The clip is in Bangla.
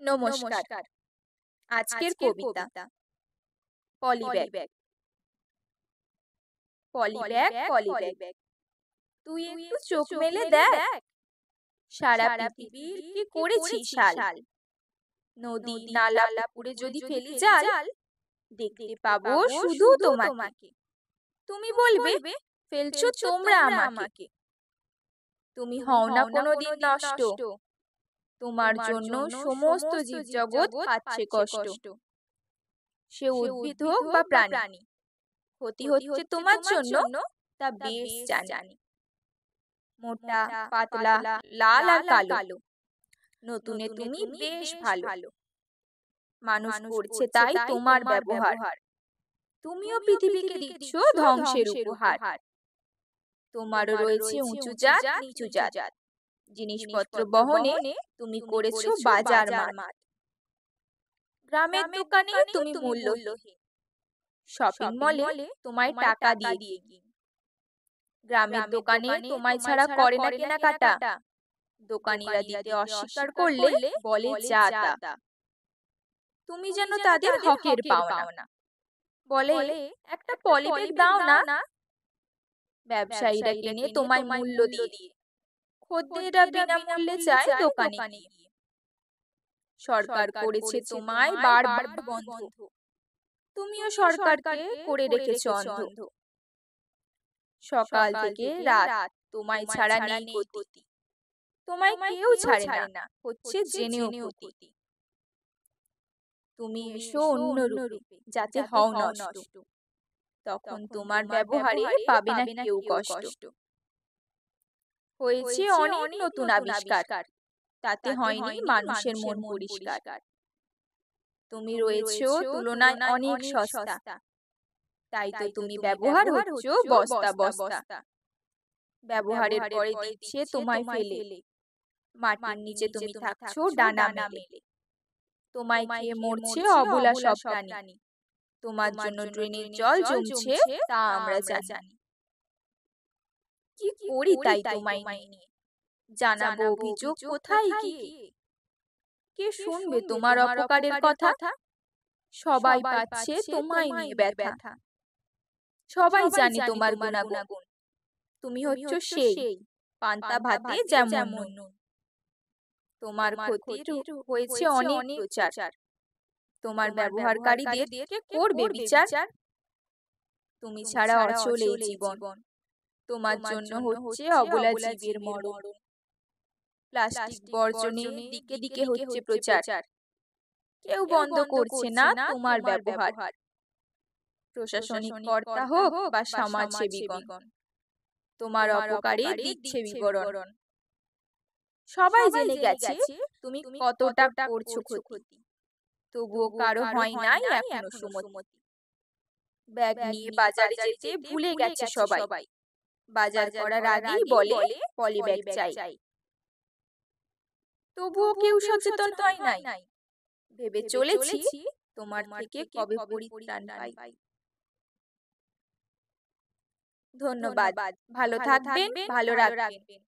নমস্কার। আজকের কবিতা পলিব্যাগ। পলিব্যাগ পলিব্যাগ, তুই একটু চোখ মেলে দেখ, সারা পৃথিবীর কি করেছিস হাল। নদী নালা পুকুরে যদি ফেলি জাল, দেখতে পাবো শুধু তোমাকে। তুমি বলবে ফেলছো তোমরা আমাকে। তুমি হও না কোনোদিন নষ্ট, তোমার জন্য সমস্ত জীবজগৎ পাচ্ছে কষ্ট। সে উদ্ভিদ হোক বা প্রাণী, ক্ষতি হচ্ছে তোমার জন্য, তা বেশ জানি। মোটা পাতলা লাল আর কালো, নতুনে তুমি বেশ ভালো। মানুষ করছে তাই তোমার ব্যবহার, তুমিও পৃথিবীকে দিচ্ছ ধ্বংসের উপহার। তোমারও রয়েছে উঁচু জাত নিচু জাত, জিনিসপত্র বহনে তুমি করেছো বাজার মাঠ। গ্রামের দোকানে তুমি মূল্যহীন, শপিং মলে তোমায় টাকা দিয়ে কিন। গ্রামের দোকানে তোমায় ছাড়া করে না কেনাকাটা, দোকানিরা দিতে অস্বীকার করলে বলে যা তা। তুমি যেন তাদের হকের পাওনা, বলে একটা পলিব্যাগ দাও না। ব্যবসায়ীরা কিনে তোমায় মূল্য দিয়ে, খদ্দেররা বিনামূল্যে চায় দোকানে গিয়ে। সরকার করেছে তোমায় বারবার বন্ধ, তুমিও সরকারকে করে রেখেছ অন্ধ। সকাল থেকে রাত তোমায় ছাড়া নেই গতি, তোমায় কেউ ছাড়ে না, হচ্ছে জেনেও ক্ষতি। তুমি এসো অন্য রূপে, যাতে হও নষ্ট, তখন তোমার ব্যবহারে পাবে না কেউ কষ্ট। হয়েছে অনেক নতুন আবিষ্কার, তাতে হয়নি মানুষের মন পরিষ্কার। তুমি রয়েছো তুলনায় অনেক সস্তা, তাই তো তুমি ব্যবহার হচ্ছ বস্তা বস্তা। ব্যবহারের পরে দিচ্ছে তোমায় ফেলে, মাটির নিচে তুমি থাকছো ডানা মেলে। তোমায় খেয়ে মরছে অবলা সব প্রাণী, তোমার জন্য ড্রেনের জল জমছে তা আমরা জানি। কি করি তাই তোমায় নিয়ে, জানাবো অভিযোগ কোথায় গিয়ে। কে শুনবে তোমার অপকারের কথা, সবাই পাচ্ছে তোমায় নিয়ে ব্যথা। সবাই জানে তোমার গুণাগুণ, তুমি হচ্ছ সেই পান্তা ভাতে যেমন নুন। তোমার ক্ষতির হয়েছে অনেক প্রচার, তোমার ব্যবহারকারীদের কে করবে বিচার। তুমি ছাড়া অচল এই জীবন, তোমার জন্য হচ্ছে অবলা জীবের মরণ। প্লাস্টিক বর্জনের দিকে দিকে হচ্ছে প্রচার, কেউ বন্ধ করছে না তোমার ব্যবহার। প্রশাসনিক কর্তা হোক বা সমাজসেবীগণ, তোমার অপকারে দিচ্ছে বিবরণ। সবাই জেনে গেছে তুমি কতটা করছো ক্ষতি, তবুও কারো হয় নাই এখনো সুমতি। ব্যাগ নিয়ে বাজারে যেতে ভুলে গেছে সবাই, বাজার করার আগেই বলে পলিব্যাগ চাই। তবুও কেউ সচেতন হয় নাই, ভেবে চলেছি তোমার থেকে কবে পরিত্রাণ পাই। ধন্যবাদ, ভালো থাকবেন, ভালো রাখবেন।